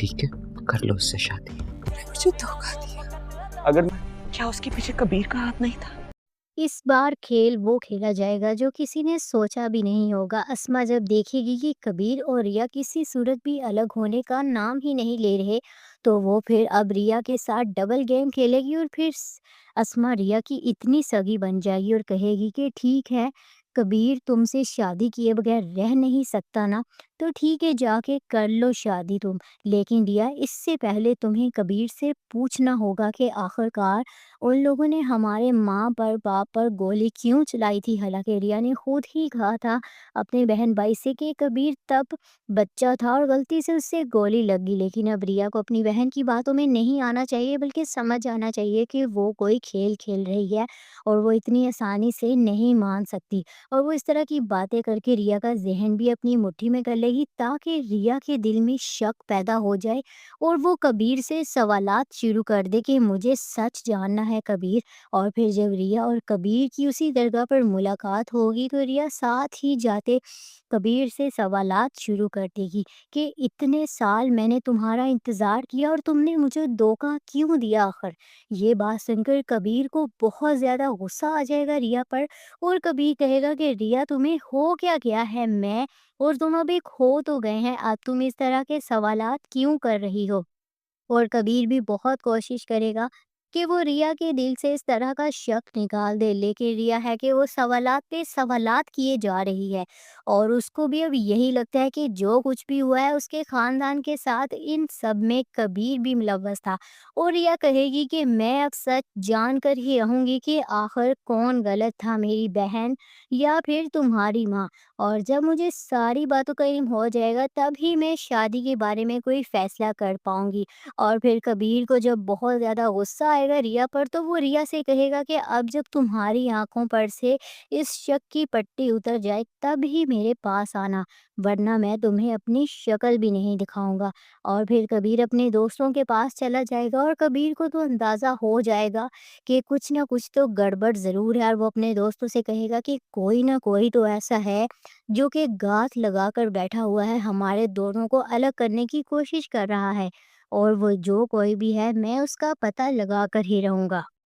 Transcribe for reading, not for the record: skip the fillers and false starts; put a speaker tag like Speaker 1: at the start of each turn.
Speaker 1: ٹھیک ہے، کر لو اس سے شادی۔
Speaker 2: تم نے مجھے دھوکا دیا۔ اگر کیا اس کے پیچھے کبیر کا ہاتھ نہیں تھا؟
Speaker 3: اس بار کھیل وہ کھیلا جائے گا جو کسی نے سوچا بھی نہیں ہوگا۔ اسما جب دیکھے گی کہ کبیر اور ریا کسی صورت بھی الگ ہونے کا نام ہی نہیں لے رہے تو وہ پھر اب ریا کے ساتھ ڈبل گیم کھیلے گی اور پھر اسما ریا کی اتنی سگی بن جائے گی اور کہے گی کہ ٹھیک ہے کبیر تم سے شادی کیے بغیر رہ نہیں سکتا نا، تو ٹھیک ہے جا کے کر لو شادی تم، لیکن ریا اس سے پہلے تمہیں کبیر سے پوچھنا ہوگا کہ آخرکار ان لوگوں نے ہمارے ماں پر باپ پر گولی کیوں چلائی تھی۔ حالانکہ ریا نے خود ہی کہا تھا اپنے بہن بھائی سے کہ کبیر تب بچہ تھا اور غلطی سے اس سے گولی لگ گئی، لیکن اب ریا کو اپنی بہن کی باتوں میں نہیں آنا چاہیے بلکہ سمجھ آنا چاہیے کہ وہ کوئی کھیل کھیل رہی ہے اور وہ اتنی آسانی سے نہیں مان سکتی، اور وہ اس طرح کی باتیں کر کے ریا کا ذہن بھی اپنی مٹھی میں کر لے گی تاکہ ریا کے دل میں شک پیدا ہو جائے اور وہ کبیر سے سوالات شروع کر دے کہ مجھے سچ جاننا ہے کبیر۔ اور پھر جب ریا اور کبیر کی اسی درگاہ پر ملاقات ہوگی تو ریا ساتھ ہی جاتے کبیر سے سوالات شروع کر دے گی کہ اتنے سال میں نے تمہارا انتظار کیا اور تم نے مجھے دھوکا کیوں دیا آخر۔ یہ بات سن کر کبیر کو بہت زیادہ غصہ آ جائے گا ریا پر، اور کبیر کہے گا کہ ریا تمہیں ہو کیا گیا ہے، میں اور تم اب ایک ہو تو گئے ہیں، اب تم اس طرح کے سوالات کیوں کر رہی ہو۔ اور کبیر بھی بہت کوشش کرے گا کہ وہ ریا کے دل سے اس طرح کا شک نکال دے، لیکن ریا ہے کہ وہ سوالات پہ سوالات کیے جا رہی ہے اور اس کو بھی اب یہی لگتا ہے کہ جو کچھ بھی ہوا ہے اس کے خاندان کے ساتھ ان سب میں کبیر بھی ملوث تھا، اور ریا کہے گی کہ میں اب سچ جان کر ہی رہوں گی کہ آخر کون غلط تھا، میری بہن یا پھر تمہاری ماں، اور جب مجھے ساری باتوں کا علم ہو جائے گا تب ہی میں شادی کے بارے میں کوئی فیصلہ کر پاؤں گی۔ اور پھر کبیر کو جب بہت زیادہ غصہ آئے گا ریا پر تو وہ ریا سے کہے گا کہ اب جب تمہاری آنکھوں پر سے اس شک کی پٹی اتر جائے تب ہی میرے پاس آنا، ورنہ میں تمہیں اپنی شکل بھی نہیں دکھاؤں گا۔ اور پھر کبیر اپنے دوستوں کے پاس چلا جائے گا اور کبیر کو تو اندازہ ہو جائے گا کہ کچھ نہ کچھ تو گڑبڑ ضرور ہے، اور وہ اپنے دوستوں سے کہے گا کہ کوئی نہ کوئی تو ایسا ہے جو کہ گاتھ لگا کر بیٹھا ہوا ہے، ہمارے دونوں کو الگ کرنے کی کوشش کر رہا ہے، اور وہ جو کوئی بھی ہے میں اس کا پتہ لگا کر ہی رہوں گا۔